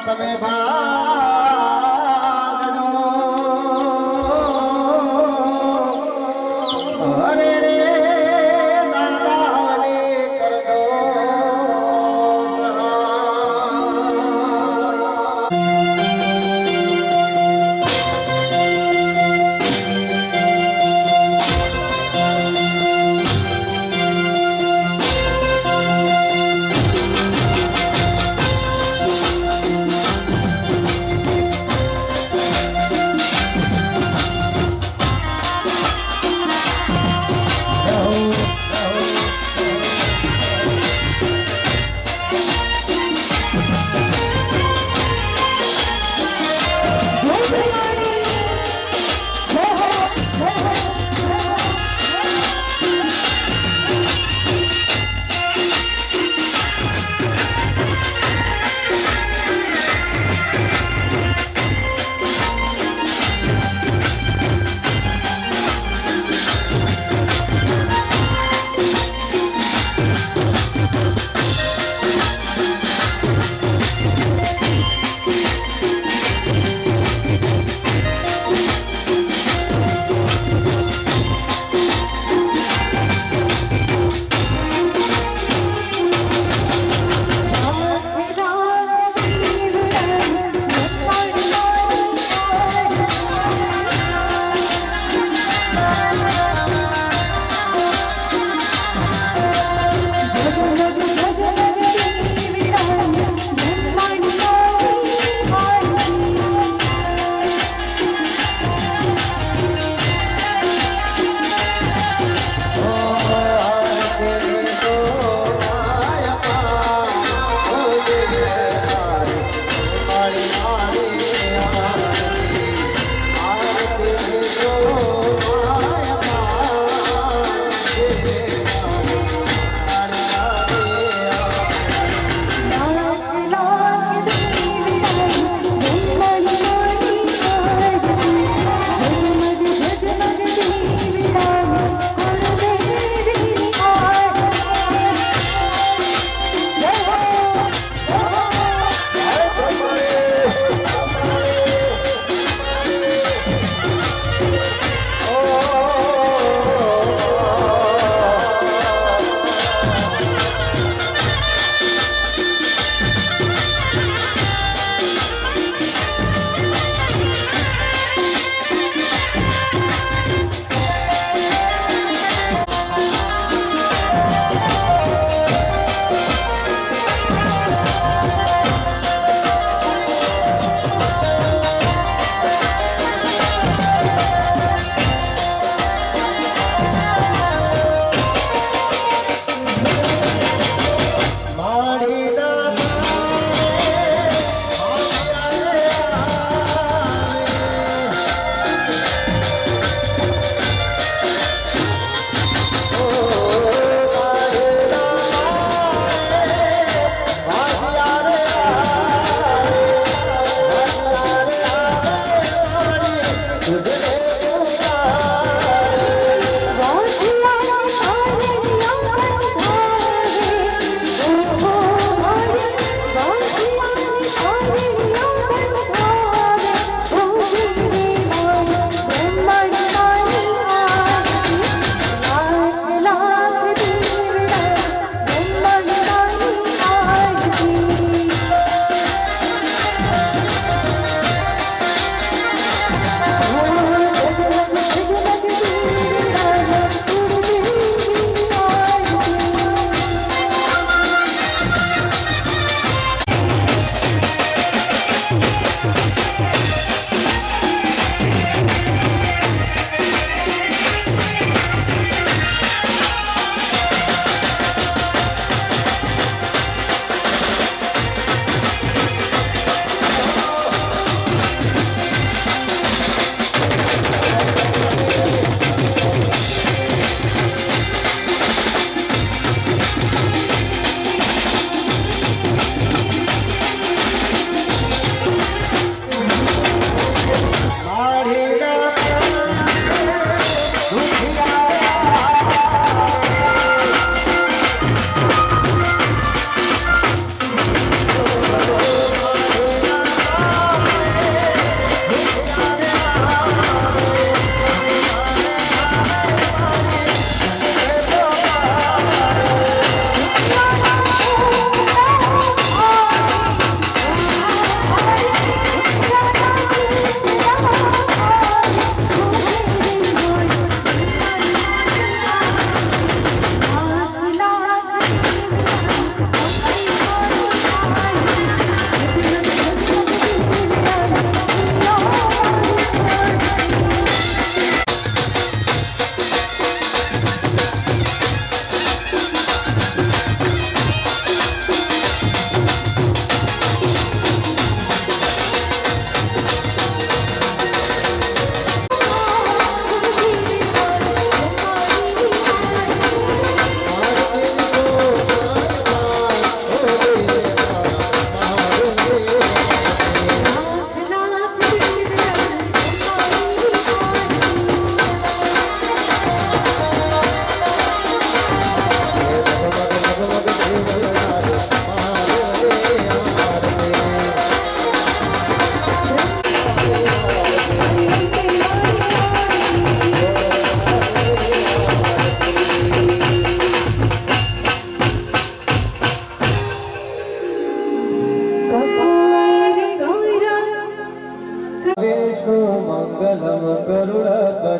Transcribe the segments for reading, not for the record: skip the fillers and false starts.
તમે ભાગનો હરે રે દાદા હરે કરજો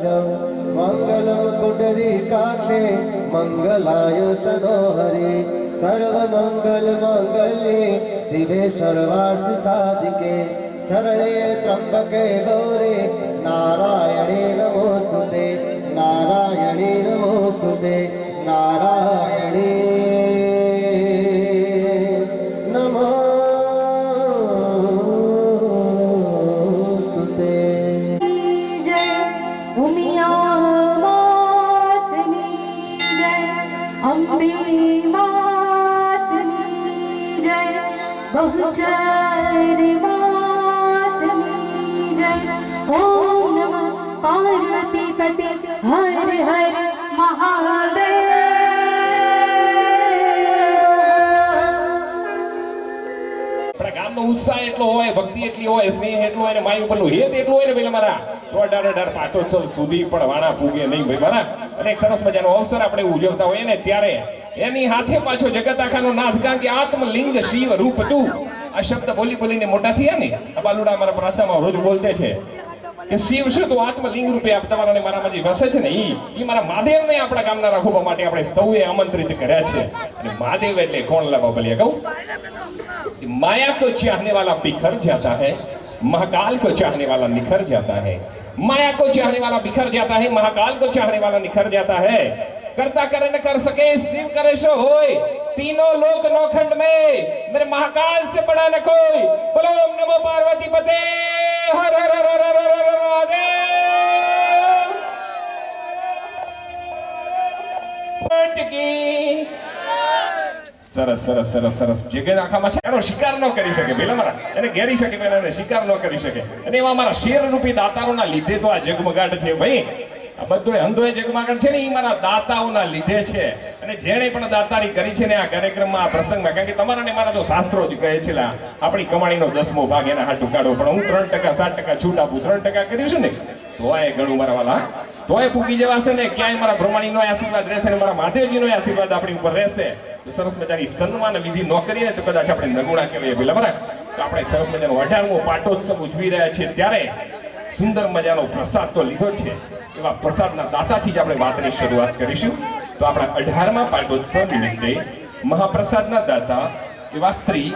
મંગલમ પુંડરીકાક્ષે મંગલાય તનોહરે સર્વમંગલ માંગલ્યે શિવે સર્વાર્થ સાધિકે શરણે ત્રંબકે ગૌરે નારાયણે નમોસ્તુતે નારાયણે નમોસ્તુતે નારાયણે નમોસ્તુતે. જય ઉમિયા માતની જય અંબે માતની જય બહુચર માતની જય. ઓમ નમઃ પાર્વતી પતે હર હર મહાદેવ. ગામનો ઉત્સાહ એટલો હોય, ભક્તિ એટલી હોય, સ્નેહ એટલો હોય, માય ઉપરનો હેત એટલો હોય ને પેલા મારા તો અઢાર પાટોત્સવ સુધી પણ વાણા પૂગે નહીં ભાઈ મારા. અને એક સરસ મજાનો અવસર આપણે ઉજવતા હોઈએ ને ત્યારે એની હાથે પાછો જગત આખાનો નાથ, કારણ કે આત્મલિંગ શિવ રૂપ તું. આ શબ્દ બોલી બોલીને મોટા થયા ને. આ બાલુડા અમારા પ્રાર્થનામાં રોજ બોલતે છે કે શિવ છે તો આત્મલિંગ રૂપે આપ તમારાને મારામાં જે વસે છે ને ઈ મારા મહાદેવને આપણા ગામના રાખવા માટે આપણે સૌએ આમંત્રિત કર્યા છે. અને મહાદેવ એટલે કોણ લાગો ભલે કહું, माया को चाहने वाला बिखर जाता है, महाकाल को चाहने वाला निखर जाता है. माया को चाहने वाला बिखर जाता है, महाकाल को चाहने वाला निखर जाता है. करता करे न कर सके शिव करे सो होय, तीनों लोक नौखंड में मेरे महाकाल से बड़ा न कोई. बोलो ओम नमो पार्वती पते हर हर हर हर हर हर महादेव. સરસ સરસ સરસ સરસ. જગત આખામાં છે એનો શિકાર ન કરી શકે પેલા મારા, એને ઘેરી શકે પેલા એને શિકાર ન કરી શકે. અને એવા મારા શેર રૂપી દાતારોના લીધે તો આ જગમગાટ છે ભાઈ. આ બધો અંધો જગમગાટ છે ને એ મારા દાતાઓના લીધે છે. અને જેણે પણ દાતારી કરી છે ને આ કાર્યક્રમમાં, આ પ્રસંગમાં, કારણ કે તમારા ને મારા તો શાસ્ત્રો જ કહે છે આપણી કમાણીનો 10મો ભાગ એના હાટું કાઢો. પણ હું 3% 7% છૂટ આપું, 3% કર્યું છું ને તો આ ઘણું મારા વાલા તોય પૂકી જવાશે ને. ક્યાંય મારા બ્રહ્માણીનો આશીર્વાદ રહેશે ને મારા મહાદેવજીનો આશીર્વાદ આપણી ઉપર રહેશે. તો સરસ મજાની સન્માન વિધિ ન કરીએ તો કદાચ આપણે નગુણા કહેવાય પેલા બરાબર. તો આપણે સરસ મજાનો 18મો પાટોત્સવ ઉજવી રહ્યા છીએ ત્યારે સુંદર મજાનો પ્રસાદ તો લીધો છે. એવા પ્રસાદના દાતાથી જ આપણે વાતની શરૂઆત કરીશું. તો આપણા 18મા પાટોત્સવ નિમિત્તે મહાપ્રસાદના દાતા એવા શ્રી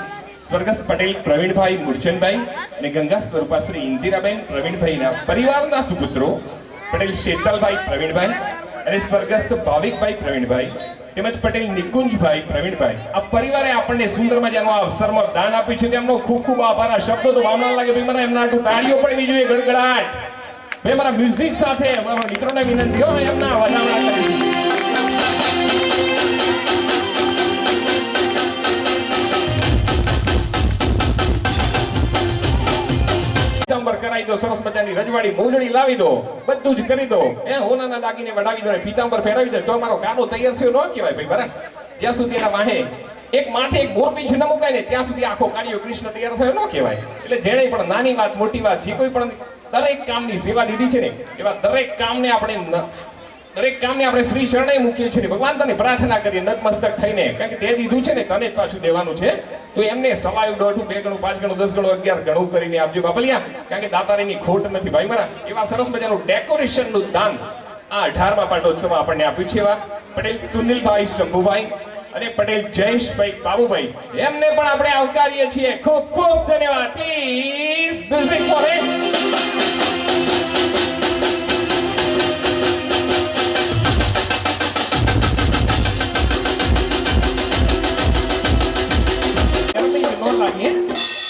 સ્વર્ગસ્થ પટેલ પ્રવીણભાઈ મૂળચંદભાઈ અને ગંગા સ્વરૂપા શ્રી ઇન્દિરાબેન પ્રવીણભાઈના પરિવારના સુપુત્રો પટેલ શેતલભાઈ પ્રવીણભાઈ અને સ્વર્ગસ્થ ભાવિકભાઈ પ્રવીણભાઈ તેમજ પટેલ નિકુંજભાઈ પ્રવીણભાઈ, આ પરિવારે આપણને સુંદર મજાનો આ અવસરમાં દાન આપ્યું છે. તેમનો ખૂબ ખૂબ આભાર. આ શબ્દો તો વામણા લાગે ભાઈ મને, એમના આટલું તાળીઓ પડવી જોઈએ ગડગડાટ ભાઈ. મારા મ્યુઝિક સાથે મારા મિત્રોને વિનંતી હો એમના વધામણા કરી. પીતાંબર કરાવી દો, સરસ મજાની રજવાડી મોજડી લાવી દો, બધું જ કરી દો. હોનાના દાગીને વડાવી દો, પીતાંબર પહેરાવી દો તો મારો કાનો તૈયાર થયો ન કહેવાય ભાઈ બરાબર. જ્યાં સુધી એના માહે એક માથે એક મોરપીંછ ન મુકાય ને ત્યાં સુધી આખો કાર્યો કૃષ્ણ તૈયાર થયો ન કહેવાય. એટલે જેણે પણ નાની વાત મોટી વાત જે કોઈ પણ દરેક કામની સેવા દીધી છે ને એવા દરેક કામને આપણે શ્રી શરણે મૂકીએ છીએ. ભગવાન તને પ્રાર્થના કરીએ નતમસ્તક થઈને, કારણ કે તે દીધું છે ને તને જ પાછું દેવાનું છે. તો એમને સવાયું, દોઢું, 2 ગણું, 5 ગણું, 10 ગણું, 11 ગણું કરીને આપજો બાપલિયા, કારણ કે દાતારીની ખોટ નથી ભાઈ મારા. એવા સરસ મજાનું ડેકોરેશનનું દાન આ 18મા પાટોત્સવમાં આપણને આપ્યું છે. એવા પટેલ સુનિલભાઈ શંભુભાઈ અને પટેલ જયેશભાઈ બાબુભાઈ, એમને પણ આપણે આવકારીએ છીએ. ખૂબ ખૂબ ધન્યવાદ. Please music four it.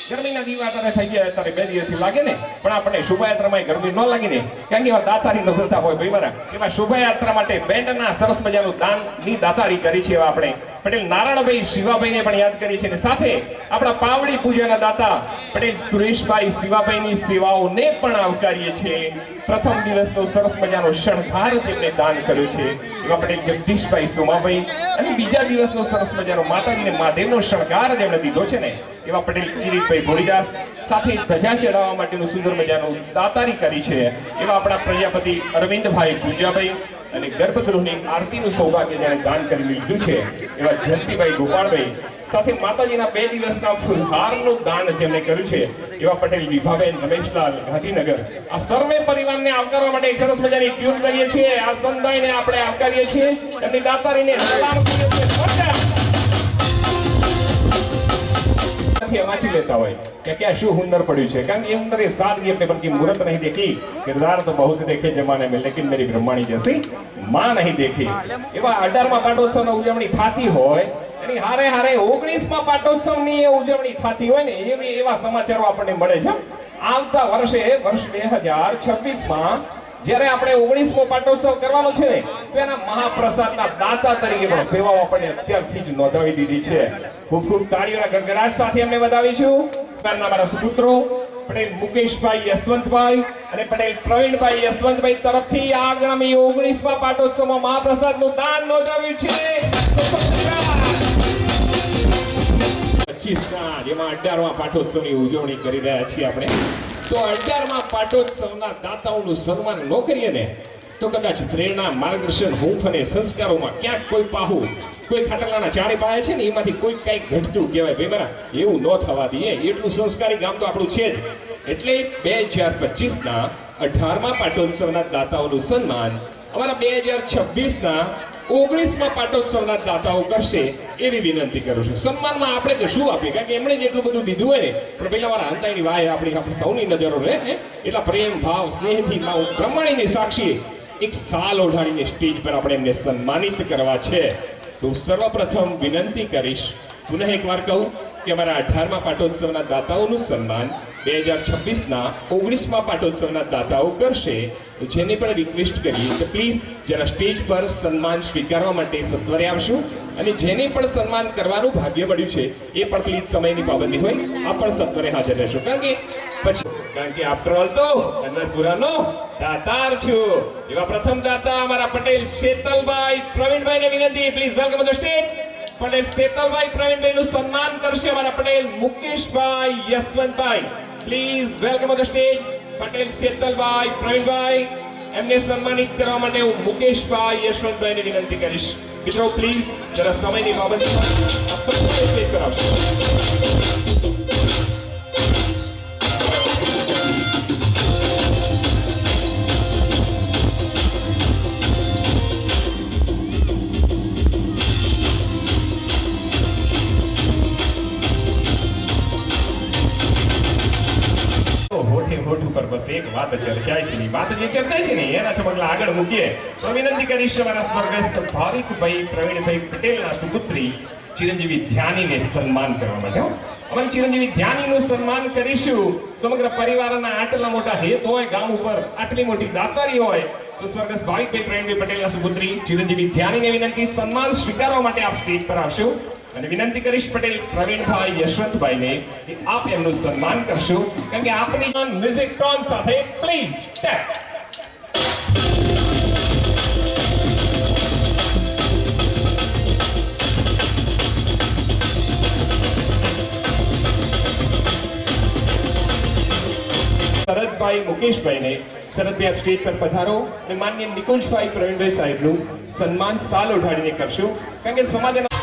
ગરમીના દીવા થઈ ગયા અત્યારે 2 દિવસથી લાગે ને, પણ આપણે શોભાયાત્રામાં ગરમી ન લાગી ને, કારણ કે એવા દાતારી નોંધતા હોય ભાઈ મારા. એવા શોભાયાત્રા માટે બેન્ડના સરસ મજાનું દાનની દાતારી કરી છે. એવા આપણે પટેલ નારાયણભાઈ શિવાભાઈને પણ યાદ કરી છે. અને સાથે આપણા પાવડી પૂજાના દાતા પટેલ સુરેશભાઈ શિવાભાઈની સેવાઓને પણ આવકારીએ છીએ. પ્રથમ દિવસનો સરસ મજાનો શણગાર જેમને દાન કર્યો છે એવા પટેલ જગદીશભાઈ સોમાભાઈ, અને બીજા દિવસનો સરસ મજાનો માતાજીને મહાદેવનો શણગાર જેમણે દીધો છે ને એવા પટેલ કિરીટભાઈ ભોળીદાસ, સાથે ધજા ચડાવવા માટેનું સુંદર મજાનું દાતારી કરી છે એવા આપણા પ્રજાપતિ અરવિંદભાઈ પૂજાભાઈ અને ગર્ભગૃહની આરતીનું સૌભાગ્ય જેને દાન કરી લીધું છે એવા જયંતિભાઈ ગોપાળભાઈ સાથે માતાજીના 2 દિવસના ફુલહારનું દાન જેમણે કર્યું છે એવા પટેલ વિભાબેન રમેશલાલ ગાંધીનગર આ સર્વે પરિવારને આવકારવા માટે એક સરસ મજાની ટ્યુન કરીએ છીએ. આ સંદાયને આપણે આવકારીએ છીએ, એમની દાતારીને સલામ કરીએ છીએ. વાંચી લેતા હોય કે ક્યાં શું હુનર પડ્યું છે, કારણ કે એ હુનર એ સાદગી अपने बन की मूर्त नहीं देखी, किरदार तो बहुत देखे जमाने में, लेकिन मेरी ब्रह्माणी जैसी मां नहीं देखी. એવા 18મા પાટોત્સવની ઉજવણી થતી હોય એની હારે હારે 19મા પાટોત્સવની એ ઉજવણી થતી હોય ને એવા સમાચારો આપણને મળે છે. આવતા વર્ષે વર્ષ 2026માં જ્યારે આપણે 19મો પાટોત્સવ કરવાનો છે ને તો એના મહાપ્રસાદના દાતા તરીકે પણ સેવાઓ આપણને અત્યારથી જ નોંધાવી દીધી છે. ખૂબ ખૂબ તાળીઓના ગણગડાટ સાથે અમને વધાવીશું. સ્વારના મારા સુપુત્રો પટેલ મુકેશભાઈ યશવંતભાઈ અને પટેલ પ્રવીણભાઈ યશવંતભાઈ તરફથી આગામી 19મા પાટોત્સવમાં મહાપ્રસાદનું દાન નોંધાવ્યું છે. 25ના જેમાં 18મા પાટોત્સવની ઉજવણી કરી રહ્યા છીએ આપણે, તો 18મા પાટોત્સવના દાતાઓનું સન્માન ન કરીએ ને તો કદાચ પ્રેરણા, માર્ગદર્શન, હૂંફ અને સંસ્કારોમાં ક્યાંક કોઈ પાહુ, કોઈ ખાટલાના ચારે પાયા છે ને એમાંથી કોઈ કંઈક ઘટતું કહેવાય. ભાઈ મારા એવું ન થવા દઈએ, એટલું સંસ્કારી ગામ તો આપણું છે જ. એટલે 2025ના 18મા પાટોત્સવના દાતાઓનું સન્માન અમારા 2026ના 19મા પાટોત્સવના દાતાઓ કરશે એવી વિનંતી કરું છું. સન્માનમાં આપણે તો શું આપીએ, કારણ કે એમણે જેટલું બધું દીધું હોય ને પણ પેલા વાળા અંતાઈની વાય આપણી સૌની નજરો રહે ને એટલા પ્રેમ ભાવ સ્નેહથી પ્રમાણીની સાક્ષી એક સાલ ઓઢાડીને સ્ટેજ પર આપણે એમને સન્માનિત કરવા છે. તો સર્વપ્રથમ વિનંતી કરીશ, પુનઃ એકવાર કહું કે અમારા 18મા પાટોત્સવના દાતાઓનું સન્માન 2026ના 19મા પાટોત્સવના દાતાઓ કરશે. તો જેને પણ રિક્વેસ્ટ કરીએ કે પ્લીઝ જરા સ્ટેજ પર સન્માન સ્વીકારવા માટે સત્વરે આવશું, અને જેને પણ સન્માન કરવાનું ભાગ્ય મળ્યું છે એ પણ પ્લીઝ સમયની પાબંદી હોય આ પણ સત્વરે હાજર રહેશો, કારણ કે આફ્ટર ઓલ તો અન્નપુરાનો દાતાર છું. એવા પ્રથમ દાતા અમારા પટેલ શેતલભાઈ પ્રવીણભાઈને વિનંતી, please welcome on the stage. Patel Shetalbhai પ્રવીણભાઈનું સન્માન કરશે અમારા Patel Mukeshbhai Yashwantbhai. Please welcome on the stage. Patel Shetalbhai Pravinbhai એમને સન્માનિત કરવા માટે હું મુકેશભાઈ યશવંતભાઈને વિનંતી કરીશ. મિત્રો પ્લીઝ જરા સમયની બાબતમાં આપ સૌ સ્ટેજ પર આવશો. હોઠ ઉપર બસ એક વાત ચર્ચાય છે, વાત જે ચર્ચાય છે ને એના છબકલા આગળ મૂકીએ તો વિનંતી કરીશ અમારા સ્વર્ગસ્થ ભાવિકભાઈ પ્રવીણભાઈ પટેલના સુપુત્રી ચિરંજીવી ધ્યાનીને સન્માન કરવા માટે. અમે ચિરંજીવી ધ્યાનીનું સન્માન કરીશું. સમગ્ર પરિવારના આટલા મોટા હેત હોય, ગામ ઉપર આટલી મોટી દાતારી હોય, તો સ્વર્ગસ્થ ભાવિકભાઈ પ્રવીણભાઈ પટેલના સુપુત્રી ચિરંજીવી ધ્યાનીને વિનંતી સન્માન સ્વીકારવા માટે આપ સ્ટેજ પર આવશો. અને વિનંતી કરીશ પટેલ પ્રવીણભાઈ યશવંતભાઈને કે આપ એમનું સન્માન કરશો, કારણ કે આપની મ્યુઝિક ટોન સાથે પ્લીઝ ટેપ. શરદભાઈ મુકેશભાઈને, શરદભાઈ આપ સ્ટેજ પર પધારો અને માનનીય નિકુંજભાઈ પ્રવીણભાઈ સાહેબનું સન્માન સાલ ઓઢાડીને કરશો, કારણ કે સમાજના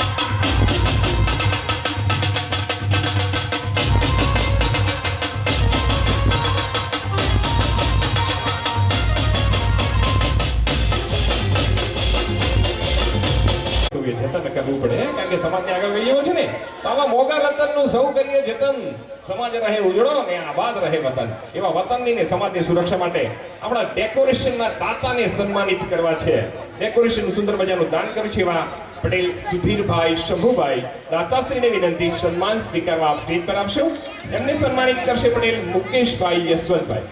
જતન કરવું પડે, કારણ કે સમાજને આગળ લઈ જવો છે ને. તો આવા મોગા રતનનું સૌ કરીએ જતન, સમાજ રહે ઉજળો ને આબાદ રહે વતન. એવા વતનની ને સમાજની સુરક્ષા માટે આપણા ડેકોરેશનના દાતાને સન્માનિત કરવા છે. ડેકોરેશનનું સુંદર મજાનું દાન કર્યું છે એવા પટેલ સુધીરભાઈ શંભુભાઈ દાતાશ્રીને વિનંતી સન્માન સ્વીકારવા આપ સ્ટેજ પર આવશો. એમને સન્માનિત કરશે પટેલ મુકેશભાઈ યશવંતભાઈ.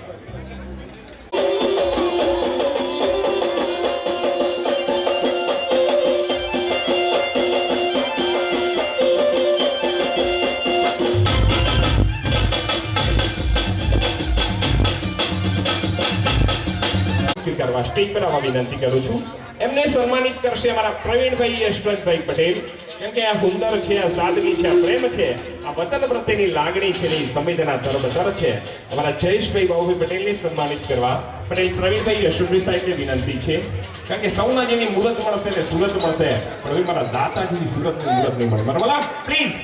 સ્ટેજ પર આવવા વિનંતી કરું છું. એમને સન્માનિત કરશે અમારા પ્રવીણભાઈ યશવંતભાઈ પટેલ કેમ કે આ હુંદર છે, આ સાદગી છે, આ પ્રેમ છે, આ વતન પ્રત્યેની લાગણી છે, એની સંવેદના તરબતર છે. અમારા જયેશભાઈ બાબુભાઈ પટેલને સન્માનિત કરવા પટેલ પ્રવીણભાઈ યશુભાઈ સાહેબને વિનંતી છે. કારણ કે સૌના જેની મુહૂર્ત મળશે ને સુરત મળશે, પણ હવે મારા દાતા જેવી સુરતની મુહૂર્ત નહીં મળે. બરાબર પ્લીઝ.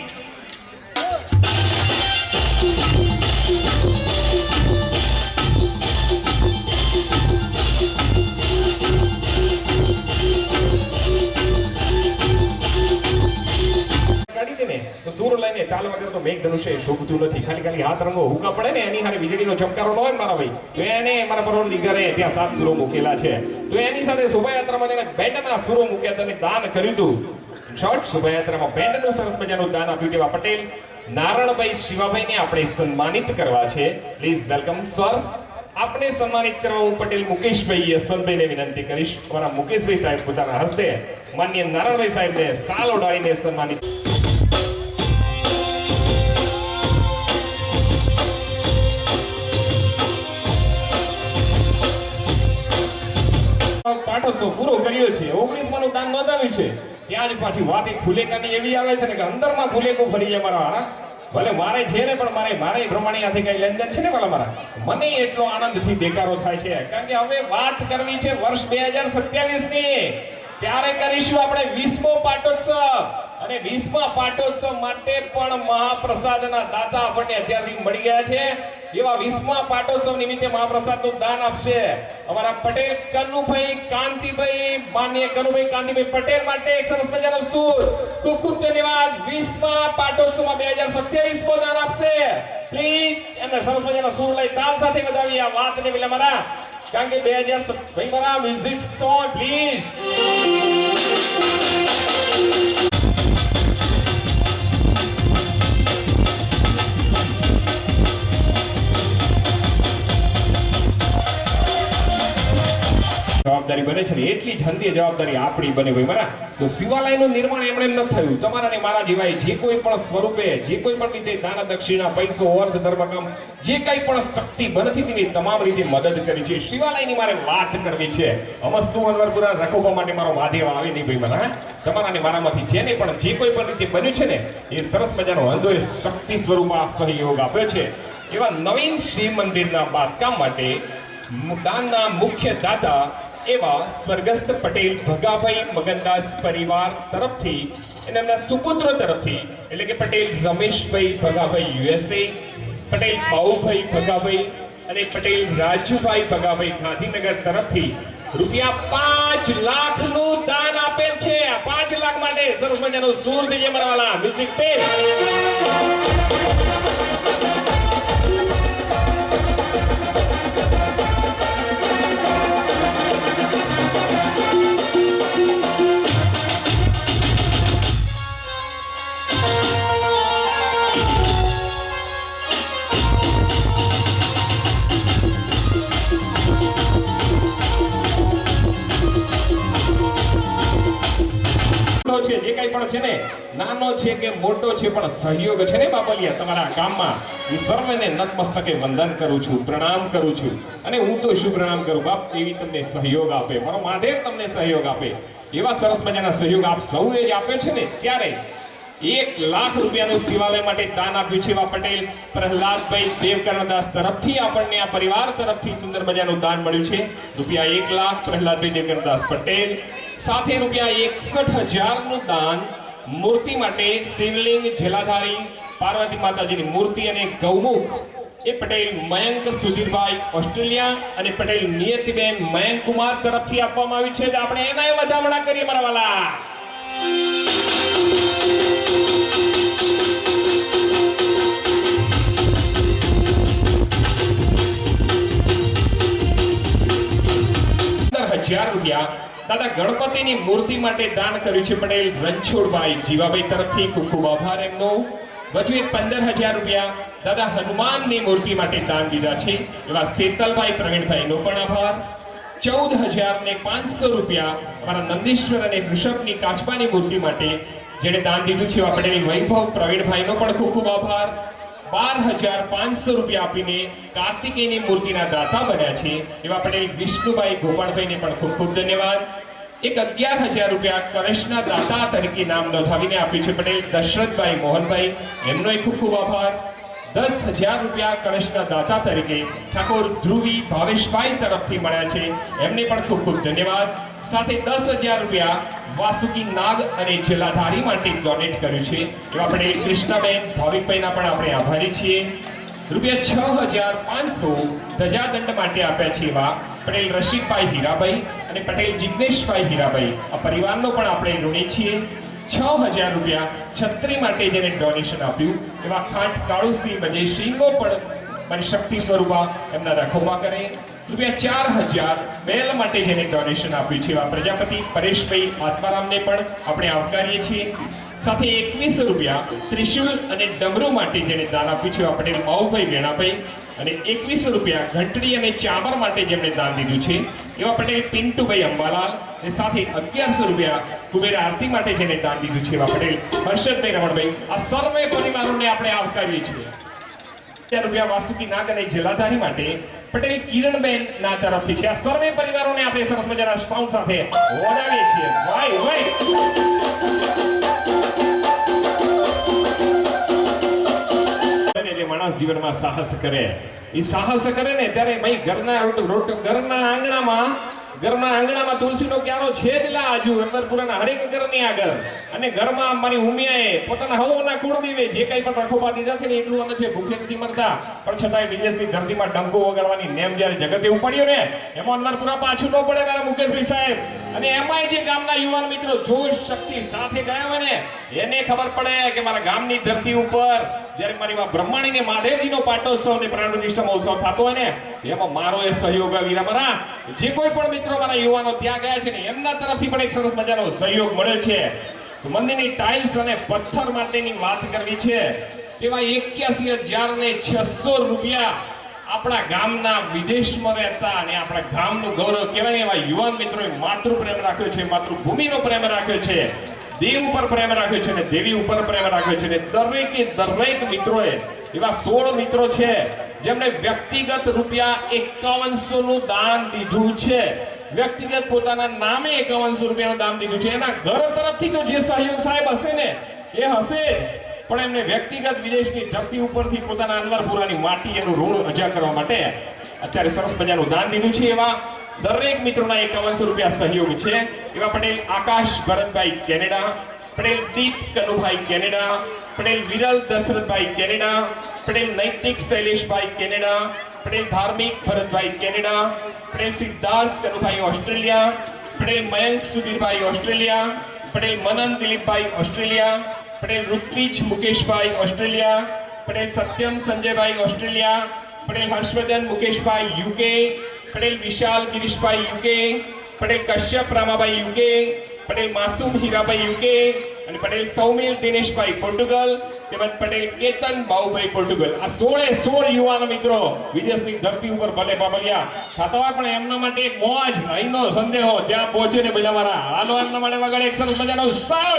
તો સૂર લઈને તાલ વગર તો મેઘ ધનુષ્ય શોભતું નથી. ખાલી હાથ રંગો હુકા પડે ને એની હારે વીજળીનો ચમકારો ન હોય મારા ભાઈ, તો એને મારા પરોળ દીકરે ત્યાં 7 સુરો મૂકેલા છે. તો એની સાથે શોભાયાત્રામાં એને બેન્ડના સુરો મૂક્યા તેને દાન કર્યું હતું. શોર્ટ શોભાયાત્રામાં બેન્ડનું સરસ મજાનું દાન આપ્યું. તેવા પટેલ નારણભાઈ શિવાભાઈને આપણે સન્માનિત કરવા છે. Please welcome sir. આપણે સન્માનિત કરવા હું પટેલ મુકેશભાઈ યશવંતભાઈને વિનંતી કરીશ. અમારા મુકેશભાઈ સાહેબ પોતાના હસ્તે માન્ય નારણભાઈ સાહેબને સાલ ઓઢાડીને સન્માનિત. પાટોત્સવ પૂરો કર્યો છે. 19 નું દાન નોંધાવ્યું છે. ત્યાં જ પાછી વાત એક ફુલેકાની એવી આવે છે ને કે અંદરમાં ફુલેકો ફરી જાય મારા. ભલે મારે છે ને, પણ મારે પ્રમાણિયાથી કઈ લેનદેન છે ને મારા. મને એટલો આનંદથી દેકારો થાય છે, કારણ કે હવે વાત કરવી છે વર્ષ 2027 ની. ત્યારે કરીશું આપણે 20મો પાટોત્સવ. અને 20મા પાટોત્સવ માટે પણ મહાપ્રસાદના દાતા આપણને અત્યારથી મળી ગયા છે. એવા 20મા પાટોત્સવ નિમિત્તે મહાપ્રસાદનું દાન આપશે અમારા પટેલ કનુભાઈ કાંતિભાઈ. માનનીય કનુભાઈ કાંતિભાઈ પટેલ માટે એક સરસ મજાનો સૂર. ખૂબ ખૂબ ધન્યવાદ. 20મા પાટોત્સવમાં 2027 દાન આપશે. પ્લીઝ એમને સરસ મજાનો સૂર લઈ તાલ સાથે વધાવી આ વાતને પેલા મારા, કારણ કે 2000 ભાઈ મારા મ્યુઝિક સોંગ પ્લીઝ. જવાબદારી બને છે ને એટલી જ હંધી જવાબદારી આપણી બને ભાઈ મારા. તો શિવાલયનું નિર્માણ એમણે એમ ન થયું. તમારા ને મારા જેવાય જે કોઈ પણ સ્વરૂપે, જે કોઈ પણ રીતે દાન દક્ષિણા, પૈસો, અર્થ, ધર્મકામ, જે કઈ પણ શક્તિ બનતી તેની તમામ રીતે મદદ કરી છે. શિવાલયની મારે વાત કરવી છે. અમસ્તુ અનવરપુરા રખોપા માટે મારો મહાદેવ આવે નહીં ભાઈ મારા. તમારા ને મારામાંથી જેને પણ જે કોઈ પણ રીતે બન્યું છે ને, એ સરસ મજાનો અંધોય શક્તિ સ્વરૂપમાં સહયોગ આપ્યો છે. એવા નવીન શ્રી મંદિરના બાંધકામ માટે દાનના મુખ્ય દાતા એવા સ્વર્ગસ્થ પટેલ ભગાભાઈ મગનદાસ પરિવાર તરફથી અને એમના સુપુત્ર તરફથી, એટલે કે પટેલ રમેશભાઈ ભગાભાઈ USA, પટેલ બાઉભાઈ ભગાભાઈ અને પટેલ રાજુભાઈ ભગાભાઈ ગાંધીનગર તરફથી ₹5 લાખનું દાન આપેલ છે. 5 લાખ માટે સરસ મજાનો સૂર દીજે મારા મ્યુઝિક પે. જે કઈ પણ છે ને, નાનો છે કે મોટો છે, પણ સહયોગ છે ને બાબલિયા તમારા કામમાં, હું સર્વને નતમસ્તકે વંદન કરું છું, પ્રણામ કરું છું. અને હું તો શું પ્રણામ કરું બાપ, એવી તમને સહયોગ આપે મારો મહાદેવ, તમને સહયોગ આપે. એવા સરસ મજાના સહયોગ આપ સૌએ જ આપ્યો છે ને. ત્યારે 1 લાખ રૂપિયાનું શિવાલય માટે દાન આપ્યું છે એવા પટેલ પ્રહલાદભાઈ દેવકર્ણદાસ તરફથી આપણને આ પરિવાર તરફથી સુંદર મજાનું દાન મળ્યું છે. ₹1 લાખ પ્રહલાદભાઈ દેવકર્ણદાસ પટેલ. સાથે ₹61,000 નું દાન મૂર્તિ માટે શિવલિંગ, જલાધારી, પાર્વતી માતાજીની મૂર્તિ અને ગૌમુખ એ પટેલ મયંક સુધીરભાઈ ઓસ્ટ્રેલિયા અને પટેલ નિયતિબેન મયંક કુમાર તરફથી આપવામાં આવ્યું છે. આપણે એના વધામણા કરીએ મારા વાલા. ₹1,000 દાદા ગણપતિની મૂર્તિ માટે દાન કર્યું છે પટેલ રણછોડભાઈ જીવાભાઈ તરફથી. ખૂબ ખૂબ આભાર એમનો. વધુ એક ₹15,000 દાદા હનુમાનની મૂર્તિ માટે દાન દીધા છે એવા શેતલભાઈ પ્રવીણભાઈનો પણ આભાર. ₹14,500 અમારા નંદીશ્વર અને વૃષભની કાચબાની મૂર્તિ માટે જેને દાન દીધું છે એવા પટેલ વૈભવ પ્રવીણભાઈનો પણ ખૂબ ખૂબ આભાર. ₹12,500 આપીને કાર્તિકેયની મૂર્તિના દાતા બન્યા છે એવા પટેલ વિષ્ણુભાઈ ગોપાળભાઈને પણ ખૂબ ખૂબ ધન્યવાદ. એક 11,000 રૂપિયા કલેશના દાતા તરીકે નામ નોંધાવીને આપ્યું છે પટેલ દશરથભાઈ મોહનભાઈ, એમનો ખૂબ ખૂબ આભાર. 10,000 રૂપિયા કલેશના દાતા તરીકે ઠાકોર ધ્રુવી ભાવેશભાઈ તરફથી મળ્યા છે, એમને પણ ખૂબ ખૂબ ધન્યવાદ. સાથે 10,000 રૂપિયા વાસુકી નાગ અને જલાધારી માટે ડોનેટ કર્યું છે એવા પટેલ કૃષ્ણાબેન ભાવિકભાઈના પણ આપણે આભારી છીએ. રૂપિયા 6,500 ધજાદંડ માટે આપ્યા છે એવા પટેલ રશીદભાઈ હીરાભાઈ અને પટેલ જિગ્નેશભાઈ હીરાભાઈ, આ પરિવારનો પણ આપણે ઋણી છીએ. 6,000 રૂપિયા છત્રી માટે જેને ડોનેશન આપ્યું એવા ખાંટ કાળુસિંહ બજેશ્રીનો પણ મારી શક્તિ સ્વરૂપા એમના રખોપા કરે. રૂપિયા 4,000 બેલ માટે જેને ડોનેશન આપ્યું છે એવા પ્રજાપતિ પરેશભાઈ આત્મારામને પણ આપણે આવકારીએ છીએ. સાથે 21 રૂપિયા ત્રિશુલ અને ડમરૂ માટે જેને દાન આપ્યું છે એવા પટેલ બાઉભાઈ વેણાભાઈ અને 21 રૂપિયા ઘંટડી અને ચામર માટે જેમણે દાન દીધું છે એવા પટેલ પિન્ટુભાઈ અંબાલાલ અને સાથે 1100 રૂપિયા કુબેર આરતી માટે જેને દાન દીધું છે એવા પટેલ હર્ષદભાઈ રમણભાઈ, આ સર્વે પરિવારોને આપણે આવકારીએ છીએ. રૂપિયા વાસુકી નાગ અને જલાધારી માટે પટેલ કિરણબેન ના તરફથી છે. આ સર્વે પરિવારોને આપણે સરસ મજાના સાઉન્ડ સાથે વધાવીએ છીએ. વાય વાય. માણસ જીવનમાં સાહસ કરે, એ સાહસ કરે ને ત્યારે ભાઈ ઘરના આંગણામાં તુલસીનો ક્યારો છે જ લા આજુ અંબરપુરાના હરેક ઘરની આગળ, અને ઘરમાં મારી ઉમિયાએ પોતાના હવોના કુળદેવે જે કઈ પણ રખોપા દીધા છે ને એટલું અન્ન છે, ભૂખે નથી મરતા, પણ છતાંય વિદેશની ધરતીમાં ડંકો વગાડવાની નેમ જ્યારે જગતે ઉપાડ્યો ને એમાં અંબરપુરા પાછું ન પડે મારા મુકેશભાઈ સાહેબ. અને એમાંય જે ગામના યુવાન મિત્રો જોશ શક્તિ સાથે ગયા હોય ને એને ખબર પડે કે મારા ગામની ધરતી ઉપર જ્યારે મારી બ્રહ્માણીને મહાદેવજીનો પાટોત્સવ અને પ્રાણ પ્રતિષ્ઠા મહોત્સવ થતો હોય ને એમાં મારો એ સહયોગ વીરા મારા જે કોઈ પણ મિત્રો મારા યુવાનો ત્યાં ગયા છે ને એમના તરફથી પણ એક સરસ મજાનો સહયોગ મળે છે. તો મંદિરની ટાઇલ્સ અને પથ્થર માટેની વાત કરવી છે એવા 81,600 રૂપિયા આપણા ગામના વિદેશમાં રહેતા અને આપણા ગામનું ગૌરવ કહેવાય એવા યુવાન મિત્રોએ માતૃ પ્રેમ રાખ્યો છે, માતૃભૂમિનો પ્રેમ રાખ્યો છે, દેવ ઉપર પ્રેમ રાખ્યો છે અને દેવી ઉપર પ્રેમ રાખ્યો છે. દરેક મિત્રોએ એવા 16 મિત્રો છે જેમણે વ્યક્તિગત રૂપિયા 5100 નું દાન દીધું છે. વ્યક્તિગત પોતાના નામે 5100 રૂપિયાનું દાન દીધું છે. એના ઘર તરફથી તો જે સહયોગ સાહેબ હશે ને એ હશે, પણ એમને વ્યક્તિગત વિદેશની ધરતી ઉપરથી પોતાના અંબરપુરાની માટી એનું ઋણ અજા કરવા માટે અત્યારે સરસ મજાનું દાન દીધું છે. એવા દરેક મિત્રોના 5100 રૂપિયા સહયોગ છે. એવા Patel Akash Bharatbhai Canada, Patel Deep Kanubhai Canada, Patel Viral Dashrathbhai Canada, Patel Naitik Shaileshbhai Canada, Patel Dharmik Bharatbhai Canada, Patel Siddharth Kanubhai Australia, Patel Mayank Sudhirbhai Australia, Patel Manan Dilipbhai Australia, Patel Rutvij Mukeshbhai Australia, Patel Satyam Sanjaybhai Australia, Patel Harshvardhan Mukeshbhai UK, Patel Vishal Girishbhai UK, Patel Kashyap Ramabhai UK, Patel Masum Hirabhai UK અને પટેલ સૌમિલ દિનેશભાઈ પોર્ટુગલ તેમજ પટેલ કેતન બાઉભાઈ પોર્ટુગલ. આ 16 યુવાન મિત્રો વિદેશની ધરતી ઉપર ભલે બાબલિયા થતા હોય પણ એમના માટે એક મોજ અહીંનો સંદેહો ત્યાં પહોંચે ને બધા મારા હાલો એમના માટે વગર એક સરસ મજાનો સાવ.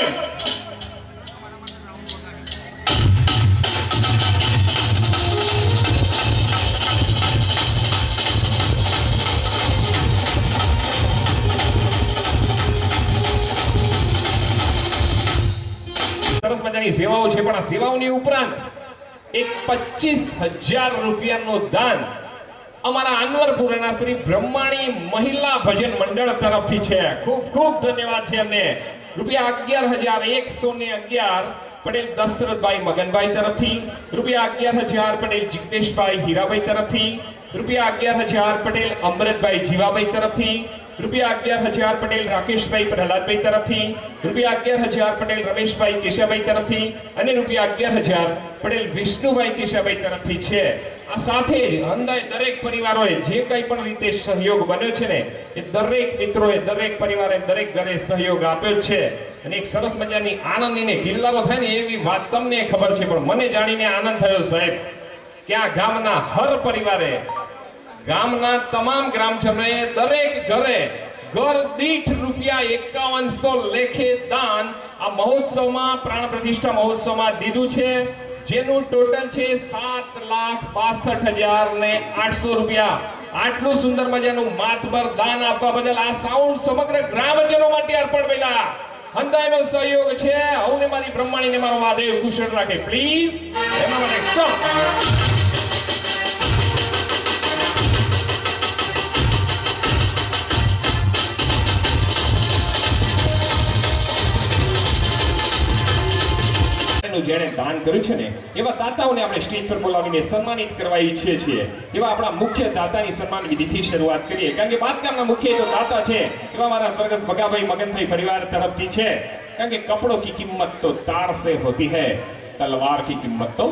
સરસ મજાની સેવાઓ છે પણ આ સેવાઓની ઉપરાંત એક 25,000 રૂપિયાનું દાન અમારા અનવરપુરાના શ્રી બ્રહ્માણી મહિલા ભજન મંડળ તરફથી છે. ખૂબ ખૂબ ધન્યવાદ છે અમને. રૂપિયા 11,111 પટેલ દશરથભાઈ મગનભાઈ તરફથી, રૂપિયા 11,000 પટેલ જિગ્નેશભાઈ હીરાભાઈ તરફથી, રૂપિયા 11,000 પટેલ અમૃતભાઈ જીવાભાઈ તરફથી, રૂપિયા 11,000 પટેલ રાકેશભાઈ પ્રહલાદભાઈ તરફથી, રૂપિયા 11,000 પટેલ રમેશભાઈ કેશાભાઈ તરફથી અને રૂપિયા 11,000 પટેલ વિષ્ણુભાઈ કેશાભાઈ તરફથી છે. આ સાથે જ દરેક પરિવારોએ જે કંઈ પણ રીતે સહયોગ બન્યો છે ને એ દરેક મિત્રોએ દરેક પરિવારે દરેક ઘરે સહયોગ આપ્યો છે. અને એક સરસ મજાની આનંદીને ગિલ્લારો થાય ને એવી વાત તમને ખબર છે, પણ મને જાણીને આનંદ થયો સાહેબ કે આ ગામના હર પરિવારે, ગામના તમામ ગ્રામજનોએ દરેક ઘરે ઘર દીઠ રૂપિયા 5100 લેખે દાન આ મહોત્સવમાં પ્રાણ પ્રતિષ્ઠા મહોત્સવમાં દીધું છે. જેનું ટોટલ છે 7,62,800 રૂપિયા. આટલું સુંદર મજાનું માતબર દાન આપવા બદલ આ સાઉન્ડ સમગ્ર ગ્રામજનો માટે અર્પણ પહેલા હંદાયનો સહયોગ છે. હવને મારી બ્રહ્માણીને મારો મહાદેવ કુશળ રાખે પ્લીઝ. એમાં માટે સ્ટોપ. જેણે દાન કર્યું છે ને એવા દાતાઓને આપણે સ્ટેજ પર બોલાવીને સન્માનિત કરવા ઈચ્છીએ છીએ. એવા આપણા મુખ્ય દાતાની સન્માન વિધિથી શરૂઆત કરીએ, કારણ કે બાદકામના મુખ્ય જો દાતા છે એવા મારા સ્વર્ગસ્થ ભગાભાઈ મગનભાઈ પરિવાર તરફથી છે. કારણ કે કપડો કી કિંમત તો તાર સે હોતી है, तलवार की कीमत तो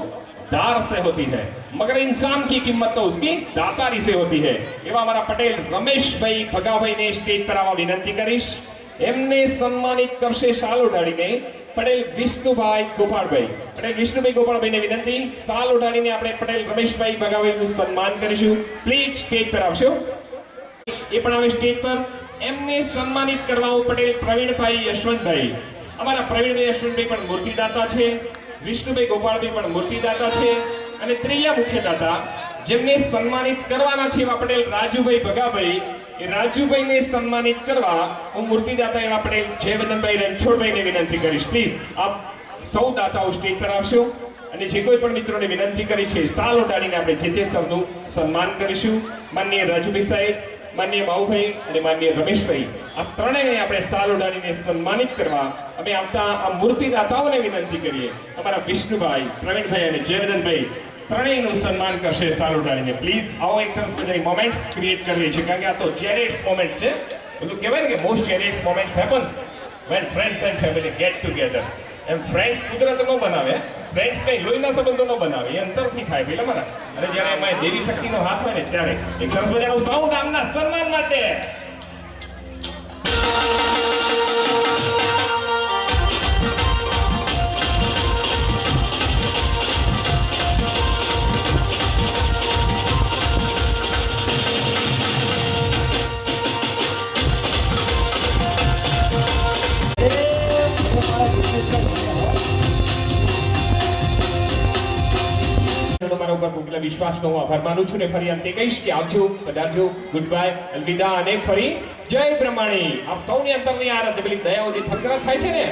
दार से होती है, मगर इंसान की कीमत तो उसकी दातारी से होती है. એવા મારા પટેલ રમેશભાઈ ભગાભાઈને સ્ટેજ પર આવવા વિનંતી કરીશ. એમને સન્માનિત કરશે શાલ ઉડાડીને પટેલ વિષ્ણુભાઈ ગોપાળભાઈ. પટેલ વિષ્ણુભાઈ ગોપાળભાઈને વિનંતી, શાલ ઉડાડીને આપણે પટેલ રમેશભાઈ ભગાભાઈનું સન્માન કરીશું. પ્લીઝ સ્ટેજ પર આવશો. એ પણ આવે સ્ટેજ પર. એમને સન્માનિત કરવા હું પટેલ પ્રવીણભાઈ યશવંતભાઈ. અમારા પ્રવીણભાઈ યશવંતભાઈ પણ મૂર્તિદાતા છે, વિષ્ણુભાઈ ગોપાળભાઈ પણ મૂર્તિદાતા છે, અને ત્રીજા મુખ્ય દાતા જેમને સન્માનિત કરવાના છે એવા પટેલ રાજુભાઈ ભગાભાઈ. એ રાજુભાઈને સન્માનિત કરવા હું મૂર્તિદાતા એવા પટેલ જયવર્ધનભાઈ રણછોડભાઈને વિનંતી કરીશ. પ્લીઝ આપ સૌ દાતાઓ સ્ટેજ પર આવશો અને જે કોઈ પણ મિત્રોને વિનંતી કરી છે શાલ ઉડાડીને આપણે જે તે સૌનું સન્માન કરીશું. માનનીય રાજુભાઈ સાહેબ, માનનીય બાઉભાઈ અને માનનીય રમેશભાઈ, આ ત્રણેયને આપણે શાલ ઉડાડીને સન્માનિત કરવા અમે આવતા આ મૂર્તિદાતાઓને વિનંતી કરીએ. અમારા વિષ્ણુભાઈ, પ્રવીણભાઈ અને જયવર્ધનભાઈ ત્રણેયનું સન્માન કરશે શાલ ઉડાડીને. પ્લીઝ આવો એક સરસ મજાની મોમેન્ટ્સ ક્રિએટ કરવી છે, કારણ કે આ તો ચેરિયટ્સ મોમેન્ટ છે. બધું કહેવાય ને કે most cherished moments happens when friends and family get together. એમ ફ્રેન્ડ્સ કુદરત નો બનાવે, ફ્રેન્ડ્સ કઈ લોહીના સંબંધો નો બનાવે, એ અંતરથી થાય પેલા મારા. અને જ્યારે એમાં દેવી શક્તિનો હાથ હોય ને ત્યારે એક સરસ મજાનું સાઉન્ડ આમના સન્માન માટે. તમારા ઉપર પૂરેલા વિશ્વાસનો હું આભાર માનું છું ને ફરી અંતે કહીશ કે આવજો, પધારજો, ગુડ બાય, અલવિદા અને ફરી જય બ્રહ્માણી. આપ સૌની અંતરની આરાધ્ય પેલી દયાઓ જે ફકરા થાય છે ને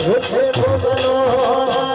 रुठे को मनोहरा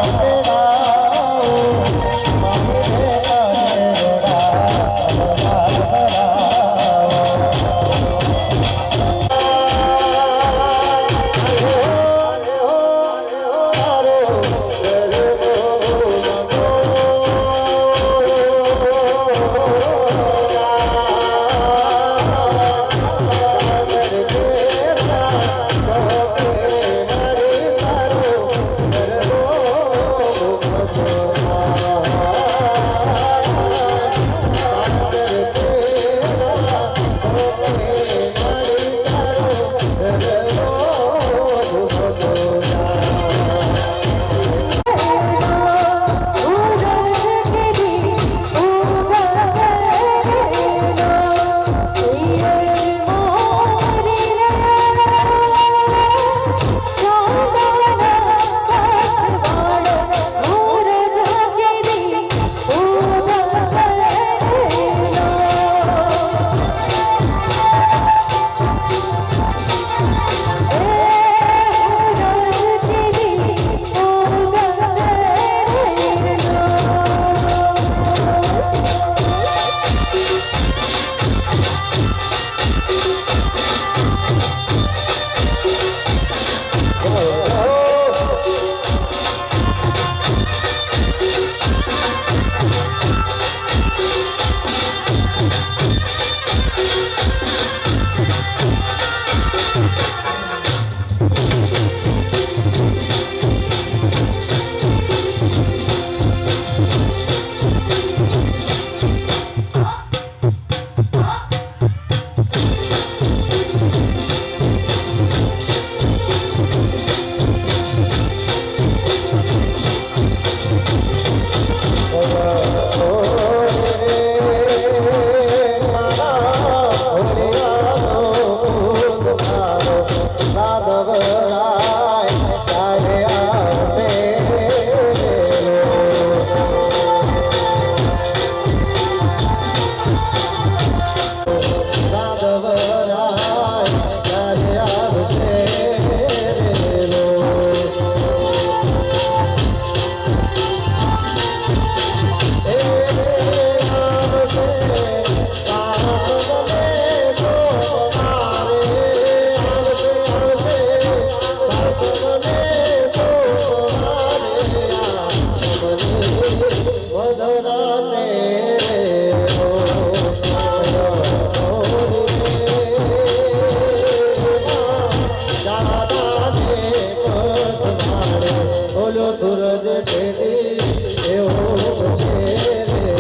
Oh બોલો સૂરજ તેડી એવો છે રે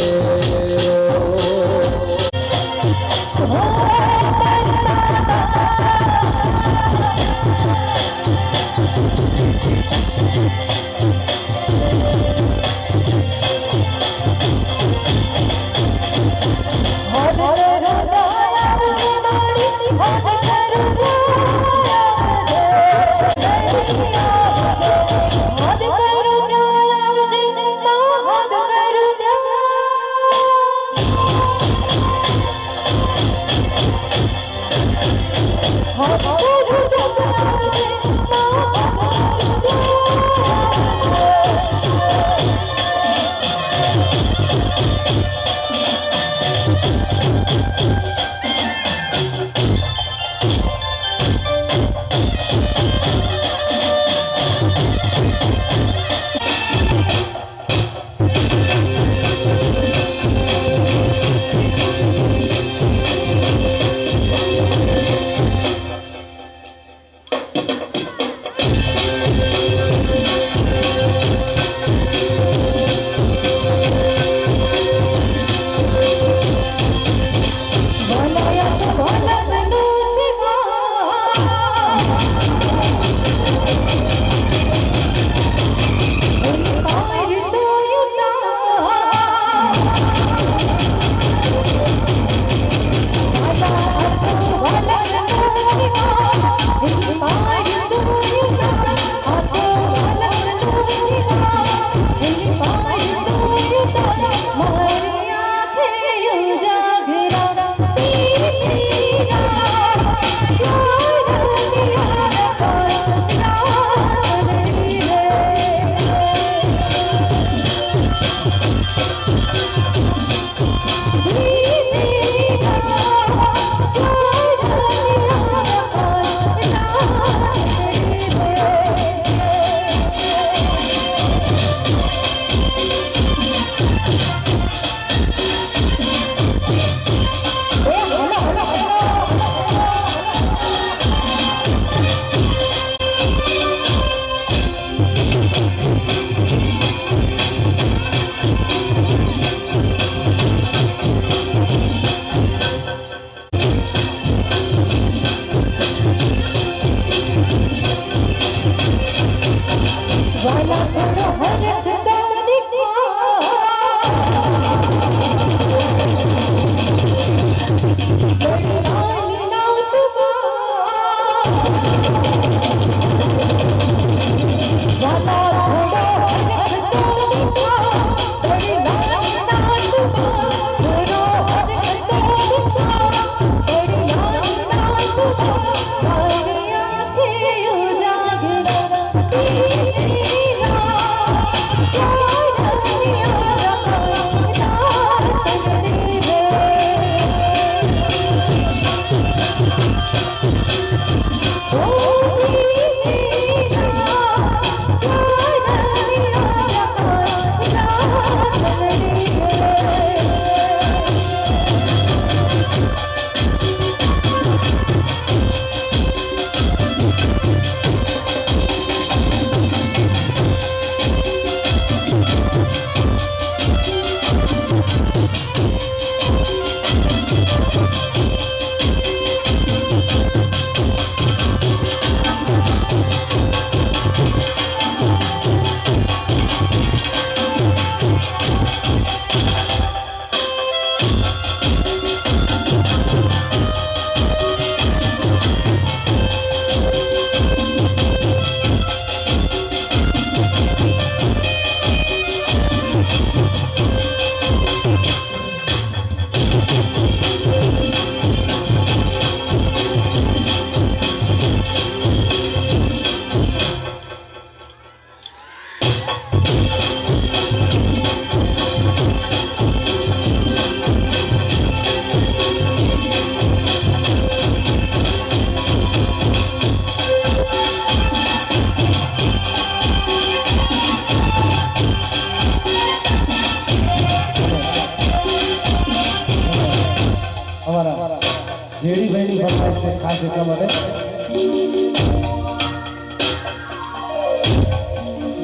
જેડીભાઈની ફરમાઈશ છે ખાસ એટલા માટે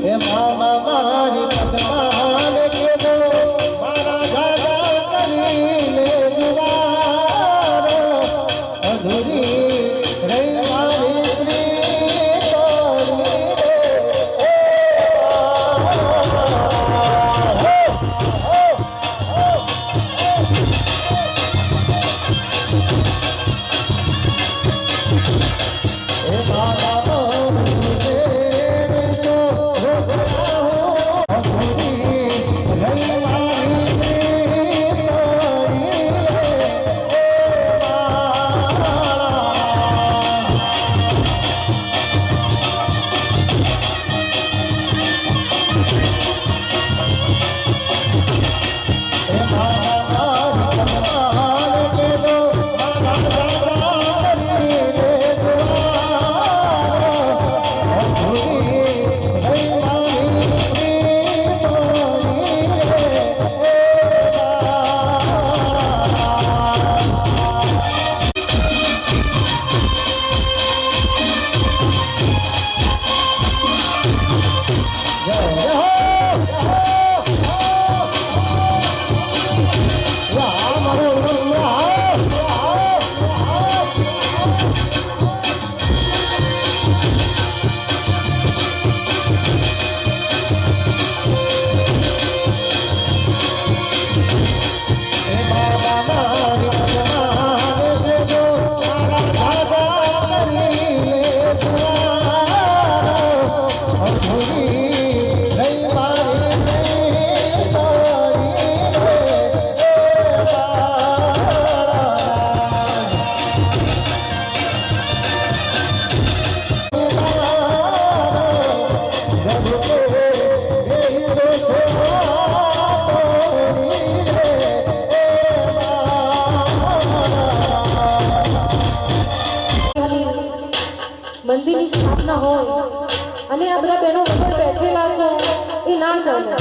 હે મામા મારી પદ્માને કીધો મારા દાદા કરી લે દુવારો અધૂરી રહી મારી પ્રીત તોડી હે મારા મોહની શેર જો હોસલા હો અધૂરી રહી મારી પ્રીત તોડી હે મારા મારી પદ્માને કીધો મારા દાદા કરી લે દુવારો અધૂરી રહી મારી પ્રીત તોડી જય હો રામ હે બાબા મારી પદ્માને કીધો મારા દાદા કરી લે દુવારો અધૂરી રહી મારી પ્રીત તોડી મંદિરની સ્થાપના હોય અને આ બધા બહેનો વગર બેઠેલા છો એ ના ચાલે.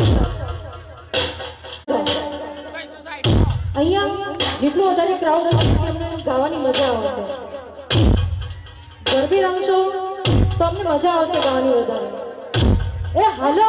અહીંયા જેટલું વધારે ક્રાઉડ હશે અમને ગાવાની મજા આવશે. ગરબી રમશો તો અમને મજા આવશે ગાવાની વધારે. એ હાલો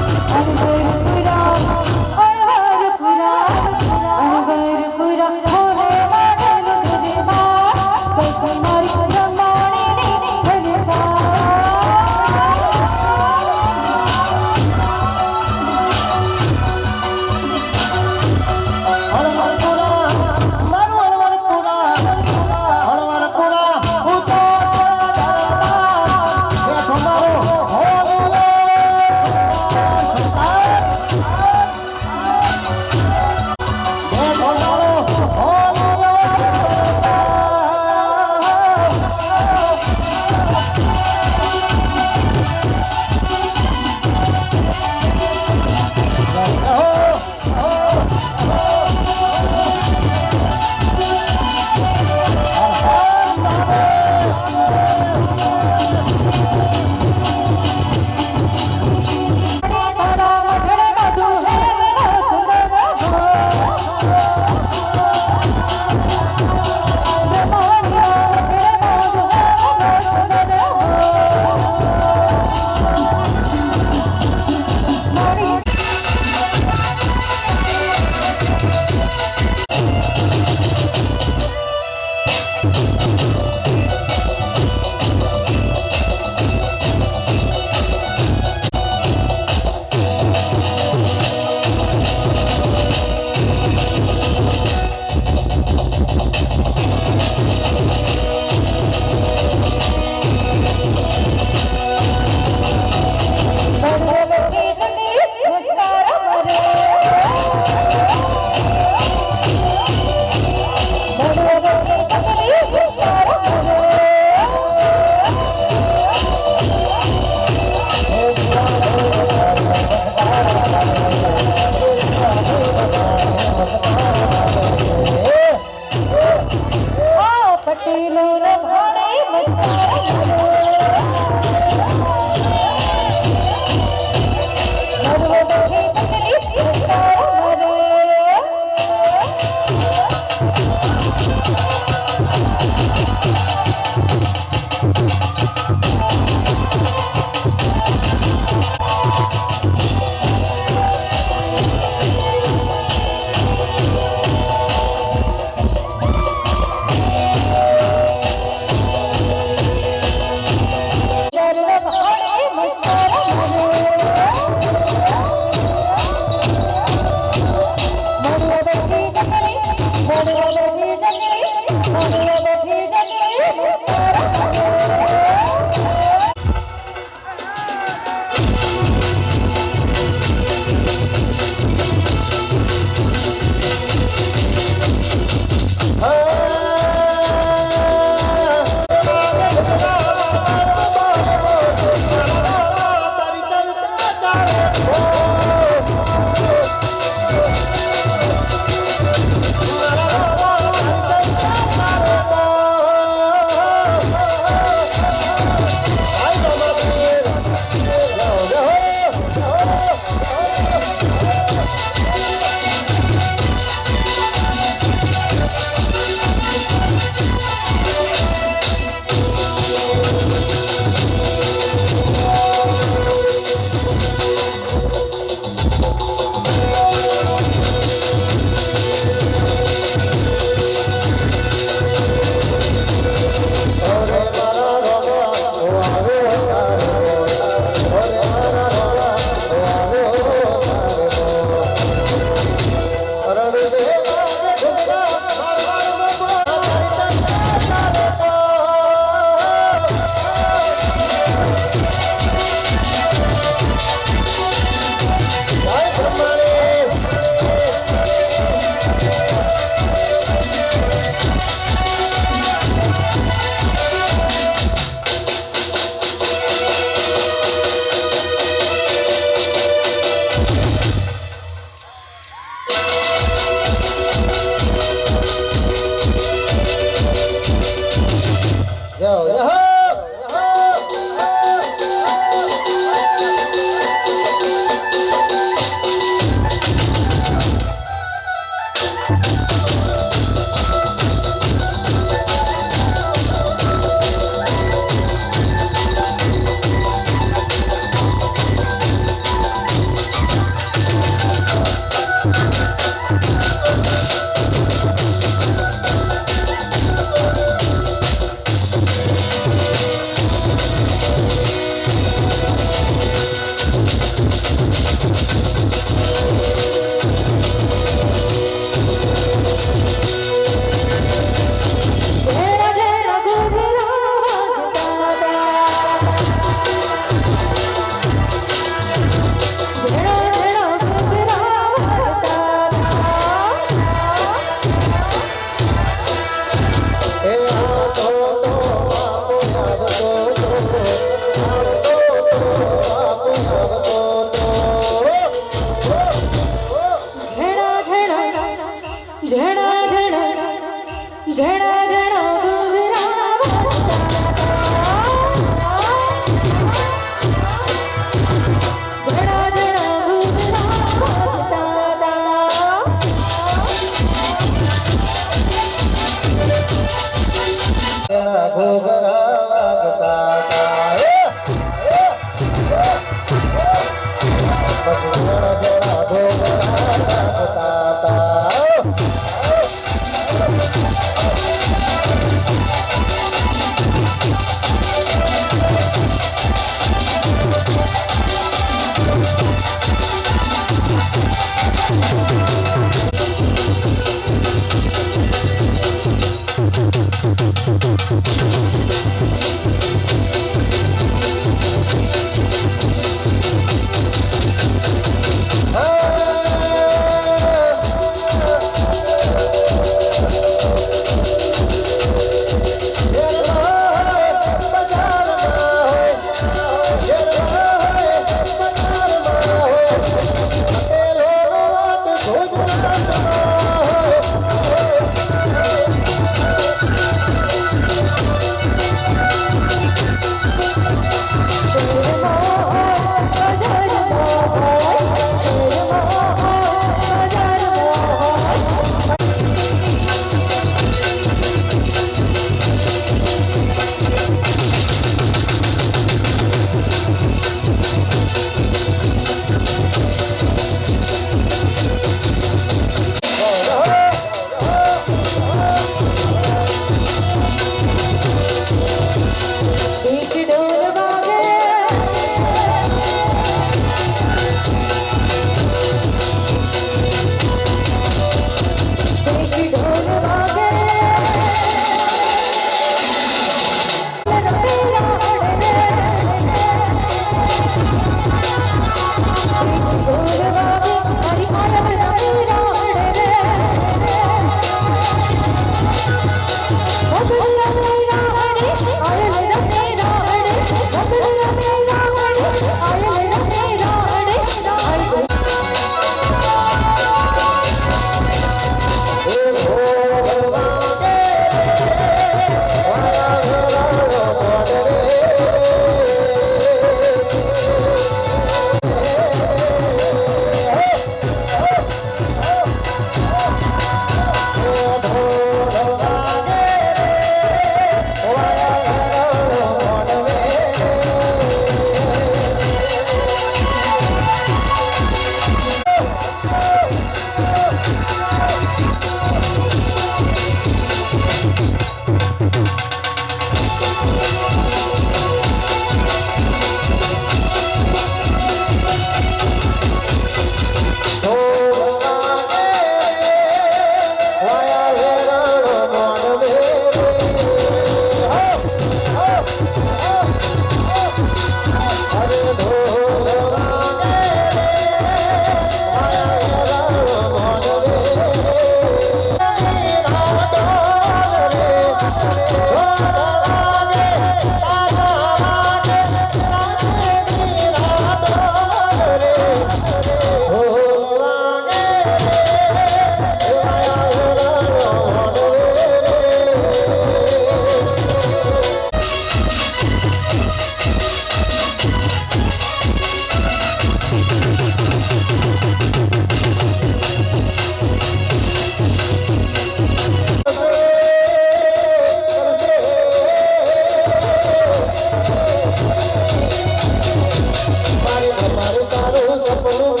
બોલો